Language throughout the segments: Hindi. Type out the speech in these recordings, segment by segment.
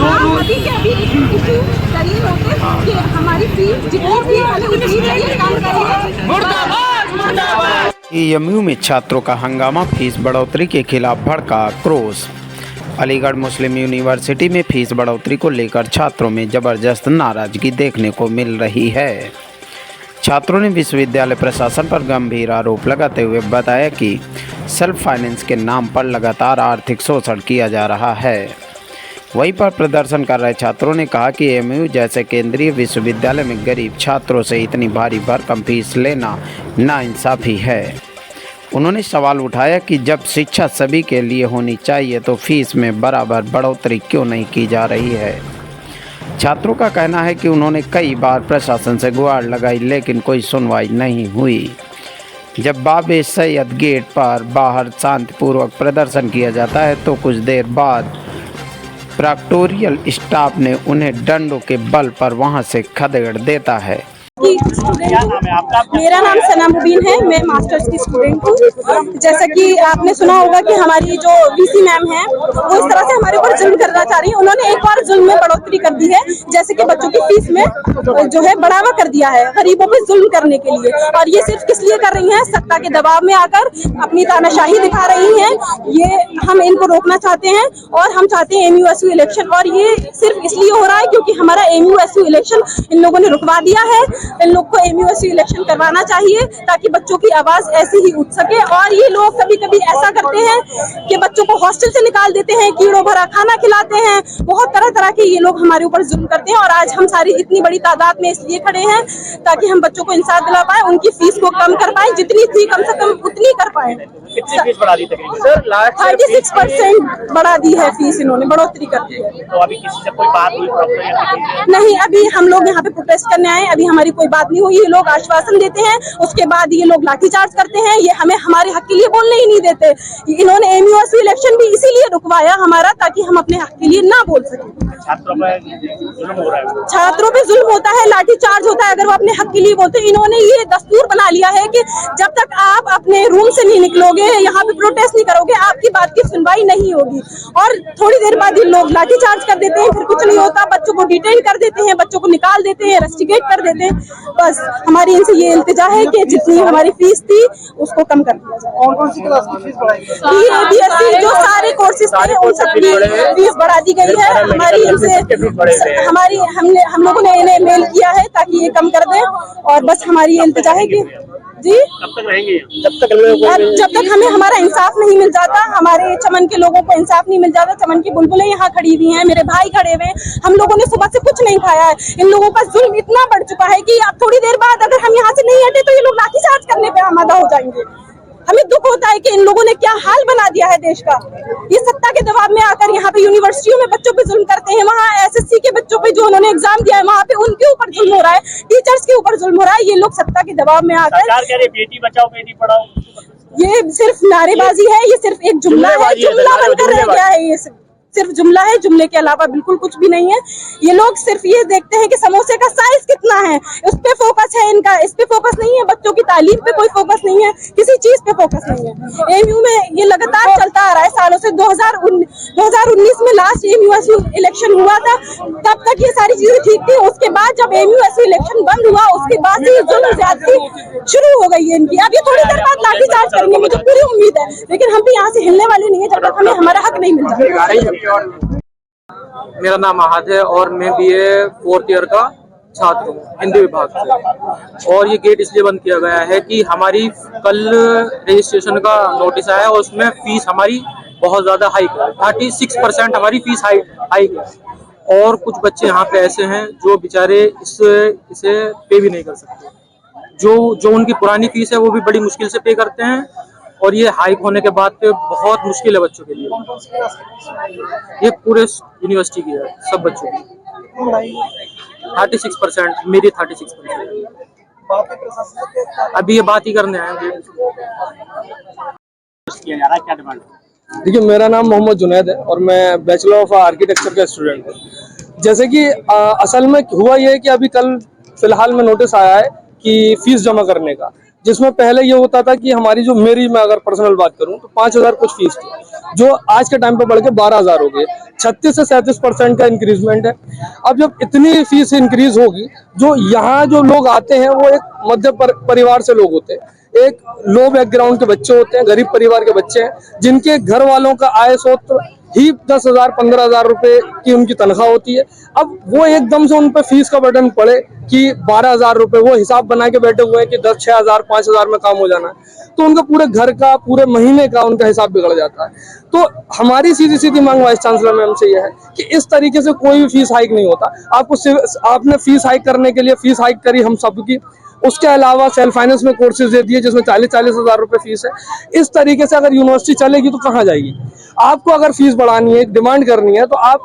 अभी के अभी इशू करिए नोटिस कि हमारी फीस जितनी भी हमें उतनी चाहिए काम करिए। एएमयू में छात्रों का हंगामा, फीस बढ़ोतरी के खिलाफ भड़का आक्रोश। अलीगढ़ मुस्लिम यूनिवर्सिटी में फीस बढ़ोतरी को लेकर छात्रों में जबरदस्त नाराजगी देखने को मिल रही है। छात्रों ने विश्वविद्यालय प्रशासन पर गंभीर आरोप लगाते हुए बताया कि सेल्फ फाइनेंस के नाम पर लगातार आर्थिक शोषण किया जा रहा है। वहीं पर प्रदर्शन कर रहे छात्रों ने कहा कि एएमयू जैसे केंद्रीय विश्वविद्यालय में गरीब छात्रों से इतनी भारी भरकम फीस लेना नाइंसाफ़ी है। उन्होंने सवाल उठाया कि जब शिक्षा सभी के लिए होनी चाहिए तो फीस में बराबर बढ़ोतरी क्यों नहीं की जा रही है। छात्रों का कहना है कि उन्होंने कई बार प्रशासन से गुहार लगाई लेकिन कोई सुनवाई नहीं हुई। जब बाबे सैयद गेट पर बाहर शांतिपूर्वक प्रदर्शन किया जाता है तो कुछ देर बाद प्रॉक्टोरियल स्टाफ ने उन्हें डंडों के बल पर वहां से खदेड़ देता है। मेरा नाम सना मुबीन है, मैं मास्टर्स की स्टूडेंट हूँ। जैसा कि आपने सुना होगा कि हमारी जो वीसी मैम है वो इस तरह से हमारे ऊपर जुल्म करना चाह रही है। उन्होंने एक बार जुल्म में बढ़ोतरी कर दी है, जैसे कि बच्चों की फीस में जो है बढ़ावा कर दिया है गरीबों पे जुल्म करने के लिए। और ये सिर्फ किस लिए कर रही हैं, सत्ता के दबाव में आकर अपनी तानाशाही दिखा रही हैं। ये हम इनको रोकना चाहते हैं और हम चाहते हैं एमयूएसयू इलेक्शन। और ये सिर्फ इसलिए हो रहा है क्योंकि हमारा एमयूएसयू इलेक्शन इन लोगों ने रुकवा दिया है। इन लोग को एमयूएसयू इलेक्शन करवाना चाहिए ताकि बच्चों की आवाज ऐसे ही उठ सके। और ये लोग कभी कभी ऐसा करते हैं कि बच्चों को हॉस्टल से निकाल देते हैं, कीड़ों भरा खाना खिलाते हैं, बहुत तरह तरह के ये लोग हमारे ऊपर जुल्म करते हैं। और आज हम सारी इतनी बड़ी तादाद में इसलिए खड़े हैं ताकि हम बच्चों को इंसाफ दिला पाए, उनकी फीस को कम कर पाए, जितनी थी कम से कम उतनी कर पाए। 36% बढ़ा दी है फीस, इन्होंने बढ़ोतरी कर दी है। तो अभी किसी से कोई बात हुई नहीं, अभी हम लोग यहाँ पे प्रोटेस्ट करने आए, अभी हमारी कोई बात नहीं हुई। ये लोग आश्वासन देते हैं, उसके बाद ये लोग लाठीचार्ज करते हैं। ये हमें हमारे हक के लिए बोलने ही नहीं देते। इन्होंने एमयूएसयू इलेक्शन भी इसीलिए रुकवाया हमारा ताकि हम अपने हक के लिए ना बोल सकें। छात्रों पे जुल्म हो रहा है, छात्रों पे जुल्म होता है, लाठीचार्ज होता है अगर वो अपने हक के लिए बोलते हैं। इन्होंने ये दस्तूर बना लिया है कि जब तक आप अपने रूम से नहीं निकलोगे, यहाँ पे प्रोटेस्ट नहीं करोगे, आपकी बात की सुनवाई नहीं होगी। और थोड़ी देर बाद ये लोग लाठीचार्ज कर देते हैं, फिर कुछ नहीं होता, बच्चों को डिटेन कर देते हैं, बच्चों को निकाल देते हैं, रस्टिकेट कर देते हैं। बस हमारी इनसे ये इल्तिजा है कि जितनी हमारी फीस थी उसको कम कर दिया जाए। कौन सी क्लास की फीस बढ़ाई? बीएससी जो सारे कोर्सेज थे उन सबकी फीस बढ़ा दी गई है। हमारी इनसे हम लोगों ने इन्हें मेल किया है ताकि ये कम कर दें। और बस हमारी ये इल्तिजा है कि जी कब तक रहेंगे? जब तक हमें हमारा इंसाफ नहीं मिल जाता, हमारे चमन के लोगों को इंसाफ नहीं मिल जाता। चमन की बुलबुलें यहाँ खड़ी हुई हैं, मेरे भाई खड़े हुए हैं, हम लोगों ने सुबह से कुछ नहीं खाया है। इन लोगों का जुल्म इतना बढ़ चुका है कि अब थोड़ी देर बाद अगर हम यहाँ से नहीं हटे तो ये लोग लाठीचार्ज करने पे आमादा हो जाएंगे। हमें दुख होता है कि इन लोगों ने क्या हाल बना दिया है देश का। ये सत्ता के दबाव में आकर यहाँ पे यूनिवर्सिटियों में बच्चों पे जुल्म करते हैं। वहाँ एसएससी के बच्चों पे जो उन्होंने एग्जाम दिया है वहाँ पे उनके ऊपर जुल्म हो रहा है, टीचर्स के ऊपर जुल्म हो रहा है। ये लोग सत्ता के दबाव में आकर सरकार कह रही है बेटी बचाओ बेटी पढ़ाओ, ये सिर्फ नारेबाजी है, ये सिर्फ एक जुमला है, जुमला बनकर रह गया है। ये सिर्फ जुमला है, जुमले के अलावा बिल्कुल कुछ भी नहीं है। ये लोग सिर्फ ये देखते हैं कि समोसे का साइज कितना है, उस पे फोकस है इनका, इस पे फोकस नहीं है। बच्चों की तालीम पे कोई फोकस नहीं है, किसी चीज पे फोकस नहीं है। एमयू में ये लगातार चलता आ रहा है सालों से। 2019 में लास्ट एमयूएसयू इलेक्शन हुआ था, तब तक ये सारी चीजें ठीक थी। उसके बाद जब एमयूएसयू इलेक्शन बंद हुआ उसके बाद से ये जुल्म ज्यादती शुरू हो गई है इनकी। अब ये थोड़ी देर बाद लाठीचार्ज करेंगे, मुझे पूरी उम्मीद है, लेकिन हम भी यहाँ से हिलने वाले नहीं है जब तक हमें हमारा हक नहीं मिल जाएगा। मेरा नाम आहद है और मैं बीए 4th ईयर का छात्र हूँ हिंदी विभाग से। और ये गेट इसलिए बंद किया गया है कि हमारी कल रजिस्ट्रेशन का नोटिस आया और उसमें फीस हमारी बहुत ज्यादा हाइक है। 36% हमारी फीस हाइक है। और कुछ बच्चे यहाँ पे ऐसे हैं जो बेचारे इसे पे भी नहीं कर सकते। जो उनकी पुरानी फीस है वो भी बड़ी मुश्किल से पे करते हैं। और ये हाइक होने के बाद पे बहुत मुश्किल है बच्चों के लिए। ये पूरे यूनिवर्सिटी की है, सब बच्चों की। 36%, मेरी 36%। अभी ये बात ही करने आए। क्या डिमांड? देखिए, मेरा नाम मोहम्मद जुनैद है और मैं बैचलर ऑफ आर्किटेक्चर का स्टूडेंट हूँ। जैसे कि असल में हुआ ये है कि अभी कल फिलहाल में नोटिस आया है कि फीस जमा करने का, जिसमें पहले ये होता था कि हमारी जो मैं अगर पर्सनल बात करूं तो 5,000 कुछ फीस थी, जो आज के टाइम पे बढ़ के 12,000 हो गई। 36 से 37% का इंक्रीजमेंट है। अब जब इतनी फीस इंक्रीज होगी, जो यहाँ जो लोग आते हैं वो एक मध्य परिवार से लोग होते हैं, एक लो बैकग्राउंड के बच्चे होते हैं, गरीब परिवार के बच्चे हैं, जिनके घर वालों का आय स्रोत ही 10,000 15,000 रुपए की उनकी तनख्वाह होती है। अब वो एकदम से उन पे फीस का बर्डन पड़े कि 12,000 रुपए, वो हिसाब बना के बैठे हुए हैं कि 10 6,000 5,000 में काम हो जाना है, तो उनका पूरे घर का पूरे महीने का उनका हिसाब बिगड़ जाता है। तो हमारी सीधी सीधी मांग वाइस चांसलर मैम से यह है कि इस तरीके से कोई भी फीस हाइक नहीं होता। आपने फीस हाइक करने के लिए फीस हाइक करी हम सबकी, उसके अलावा सेल्फ फाइनेंस में कोर्सेज दे दिए जिसमें 40-40 हज़ार रुपए फीस है। इस तरीके से अगर यूनिवर्सिटी चलेगी तो कहाँ जाएगी? आपको अगर फीस बढ़ानी है, डिमांड करनी है, तो आप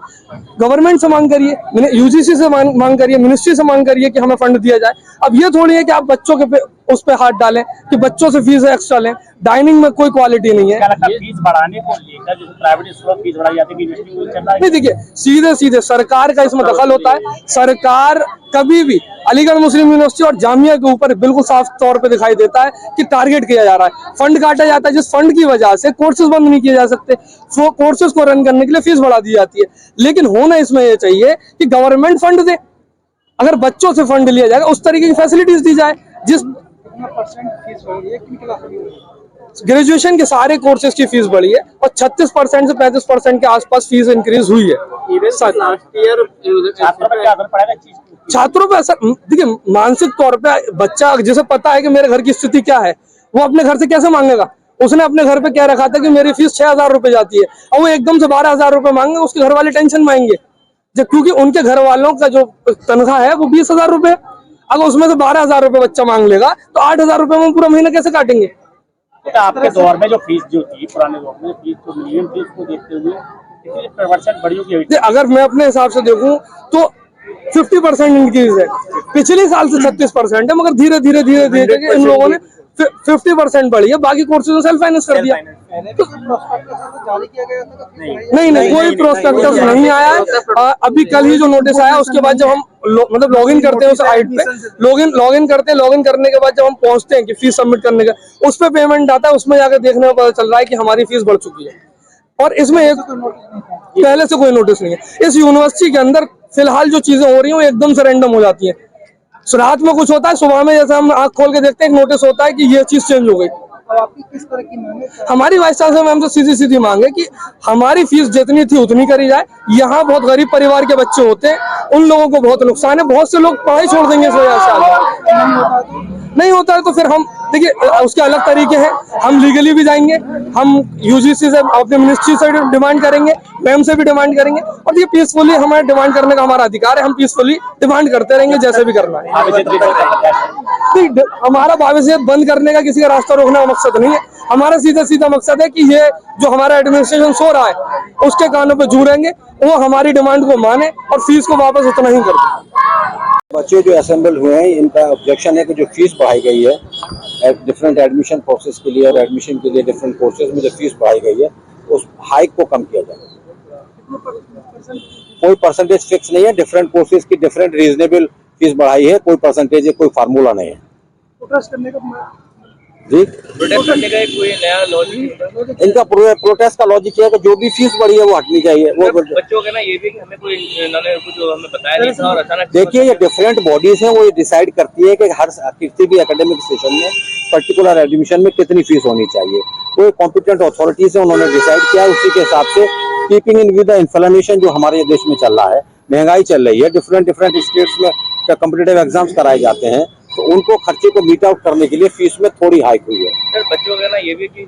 गवर्नमेंट से मांग करिए, यूजीसी से मांग करिए, मिनिस्ट्री से मांग करिए कि हमें फंड दिया जाए। अब ये थोड़ी है कि आप बच्चों के उस पे हाथ डालें कि बच्चों से फीस एक्स्ट्रा लें। डाइनिंग में कोई क्वालिटी नहीं है। क्या लगता है फीस बढ़ाने को लेकर जैसे प्राइवेट स्कूल में फीस बढ़ाई जाती है, यूनिवर्सिटी में चल रहा है? नहीं, देखिए सीधे सीधे सरकार का इसमें दखल होता है। सरकार कभी भी अलीगढ़ मुस्लिम यूनिवर्सिटी और जामिया के ऊपर बिल्कुल साफ तौर पे दिखाई देता है कि टारगेट किया जा रहा है, फंड काटा जाता है, जिस फंड की वजह से कोर्सेज बंद नहीं किए जा सकते, कोर्सेज को रन करने के लिए फीस बढ़ा दी जाती है। लेकिन होना इसमें यह चाहिए कि गवर्नमेंट फंड दे, अगर बच्चों से फंड लिया जाएगा उस तरीके की फैसिलिटीज दी जाए। जिस ग्रेजुएशन के सारे कोर्सेज की फीस बढ़ी है और 36% से 35% के आसपास फीस इंक्रीज हुई है। छात्रों पे असर, देखिए मानसिक तौर पे बच्चा जिसे पता है कि मेरे घर की स्थिति क्या है, वो अपने घर से कैसे मांगेगा? उसने अपने घर पे क्या रखा था कि मेरी फीस 6,000 रुपए जाती है और वो एकदम से 12,000 रुपए मांगे, उसके घर वाले टेंशन में आएंगे, जब क्योंकि उनके घर वालों का जो तनख्वाह है वो 20,000 रुपए। अगर उसमें से 12,000 रुपए बच्चा मांग लेगा तो 8,000 रुपए में पूरा महीना कैसे काटेंगे? तो आपके दौर में जो फीस जो थी, पुराने दौर में फीस को मिनिमम फीस को देखते हुए कितनी परसेंट बढ़ी होगी? अगर मैं अपने हिसाब से देखूं तो 50% इंक्रीज है। पिछले साल से 36% है, मगर धीरे धीरे इन लोगों ने 50% बढ़ी है। बाकी कोर्सेज सेल्फ फाइनेंस कर दिया। नहीं, कोई प्रोस्पेक्टस नहीं आया है। अभी कल ही जो नोटिस आया उसके बाद जब हम मतलब लॉगिन करते हैं उस साइट पे, लॉगिन करने के बाद जब हम पहुंचते हैं कि फीस सबमिट करने का, उस पे पेमेंट आता है, उसमें जाकर देखने में पता चल रहा है कि हमारी फीस बढ़ चुकी है। और इसमें एक पहले से कोई नोटिस नहीं है। इस यूनिवर्सिटी के अंदर फिलहाल जो चीजें हो रही हैं वो एकदम से रैंडम हो जाती है। रात में कुछ होता है, सुबह में जैसे हम आंख खोल के देखते हैं एक नोटिस होता है कि ये चीज चेंज हो गई। आपकी किस तरह की मांग है? हमारी वाइस चांसलर मैम से सीधी सीधी मांग है कि हमारी फीस जितनी थी उतनी करी जाए। यहाँ बहुत गरीब परिवार के बच्चे होते हैं, उन लोगों को बहुत नुकसान है, बहुत से लोग पढ़ाई छोड़ देंगे इस वजह से। नहीं होता है तो फिर हम देखिए उसके अलग तरीके हैं, हम लीगली भी जाएंगे, हम यूजीसी से अपने मिनिस्ट्री से डिमांड करेंगे, मैम से भी डिमांड करेंगे, और ये पीसफुली हमारे डिमांड करने का हमारा अधिकार है। हम पीसफुली डिमांड करते रहेंगे जैसे भी करना है। हमारा भविष्य बंद करने का किसी का रास्ता रोकने का मकसद नहीं है। हमारा सीधा मकसद है कि ये जो हमारा एडमिनिस्ट्रेशन सो रहा है उसके कानों पे जूरेंगे, वो हमारी डिमांड को माने और फीस को वापस उतना ही कर दे। बच्चे जो असेंबल हुए हैं इनका ऑब्जेक्शन है कि जो फीस बढ़ाई गई है डिफरेंट एडमिशन प्रोसेस के लिए और एडमिशन के लिए डिफरेंट कोर्सेज में जो फीस बढ़ाई गई है उस हाइक को कम किया जाए। कोई परसेंटेज फिक्स नहीं है, डिफरेंट कोर्सेज की डिफरेंट रीजनेबल फीस बढ़ाई है, कोई परसेंटेज है, कोई फार्मूला नहीं है। जी प्रोटेस्ट करने का कोई नया लॉजिक? इनका प्रोटेस्ट का लॉजिक है कि जो भी फीस बढ़ी है वो हटनी चाहिए। वो बच्चों का ना ये भी हमें कोई इन्होंने कुछ हमें बताया नहीं था और अचानक देखिए ये डिफरेंट बॉडीज हैं, वो ये डिसाइड करती है कि हर किसी भी एकेडमिक सेशन में पर्टिकुलर एडमिशन में कितनी फीस होनी चाहिए। वो कॉम्पिटेंट अथॉरिटीज है, उन्होंने डिसाइड किया, उसी के हिसाब से keeping in with the inflation जो हमारे देश में चल रहा है, महंगाई चल रही है, डिफरेंट स्टेट्स में कॉम्पिटेटिव एग्जाम्स कराए जाते हैं, तो उनको खर्चे को मीट आउट करने के लिए फीस में थोड़ी हाइक हुई है। सर बच्चों का ना ये भी चीज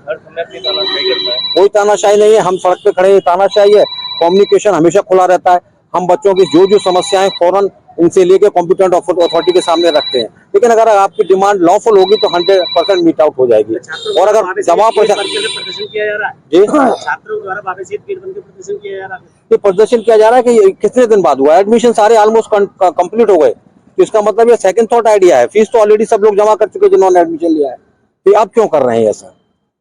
हर समय अपनी तानाशाही करता है। कोई तानाशाही नहीं है, हम सड़क पे खड़े हैं, तानाशाही है? कम्युनिकेशन हमेशा खुला रहता है। हम बच्चों की जो समस्याएं फौरन इनसे लेके कॉम्पिटेंट अथॉरिटी के सामने रखते हैं, लेकिन अगर आपकी डिमांड लॉफुल होगी तो 100% मीट आउट हो जाएगी। और अगर जमा प्रदर्शन किया जा रहा है जी छात्रों द्वारा प्रदर्शन किया जा रहा है, ये प्रदर्शन किया जा रहा है कि कितने दिन बाद हुआ? एडमिशन सारे ऑलमोस्ट कंप्लीट हो गए, तो इसका मतलब ये सेकंड थॉट आइडिया है। फीस तो ऑलरेडी सब लोग जमा कर चुके जिन्होंने एडमिशन लिया है, तो आप क्यों कर रहे हैं ऐसा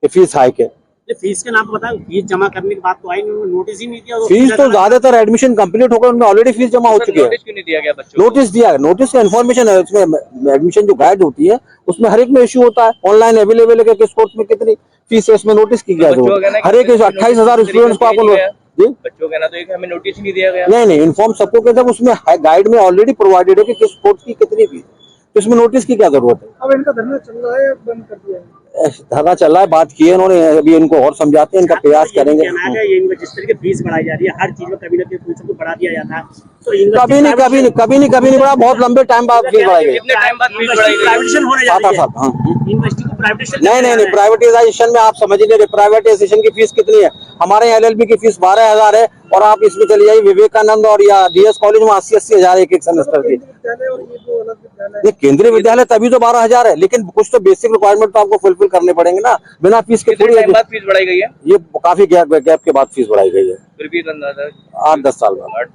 कि फीस हाइक है? ये फीस के नाम पर बताओ, फीस जमा करने की बात तो आई नहीं, नोटिस ही नहीं दिया। फीस तो ज्यादातर एडमिशन कंप्लीट होकर उनमें ऑलरेडी फीस जमा हो चुकी है। नोटिस क्यों नहीं दिया गया बच्चों नोटिस दिया है, नोटिस का इन्फॉर्मेशन है उसमें। एडमिशन जो गाइड होती है उसमें हर एक में इश्यू होता है, ऑनलाइन अवेलेबल है कि किस कोर्स में कितनी फीस है, इसमें नोटिस की गया। हर एक 28,000 स्टूडेंट्स को आपको जी बच्चों कहना तो हमें नोटिस नहीं दिया गया। नहीं इन्फॉर्म सबको कहते हैं, उसमें गाइड में ऑलरेडी प्रोवाइडेड है कि किस कोर्स की कितनी फीस, तो इसमें नोटिस की क्या जरूरत है। अब इनका धरना चल रहा है, बंद कर दिया है। धरना चल रहा है, बात की है इन्होंने, अभी इनको और समझाते हैं, इनका प्रयास करेंगे। जिस तरीके फीस बढ़ाई जा रही है, हर चीज में कभी ना कभी फीस को बढ़ा दिया जाता है, तो कभी नहीं बढ़ा। बहुत लंबे टाइम बाद फीस बढ़ाई गई। कितने टाइम बाद फीस बढ़ाई गई? 7-8 साल। हाँ। यूनिवर्सिटी को प्राइवेटाइजेशन नहीं प्राइवेटाइजेशन में आप समझ नहीं रहे, प्राइवेटाइजेशन की फीस कितनी है। हमारे यहाँ LLB की फीस 12,000 है, और आप इसमें चले जाइए विवेकानंद और या DS कॉलेज में 80-80 हजार एक सेमेस्टर की। विद्यालय और ये दो अलग विद्यालय। ये केंद्रीय विद्यालय तभी तो 12,000 है, लेकिन कुछ तो बेसिक रिक्वायरमेंट तो आपको फुलफिल करने पड़ेंगे ना, बिना फीस के थोड़ी। टाइम बाद फीस बढ़ाई गई है? ये काफी गैप के बाद फीस बढ़ाई गई है, फिर भी अंदाजा 8-10 साल बाद।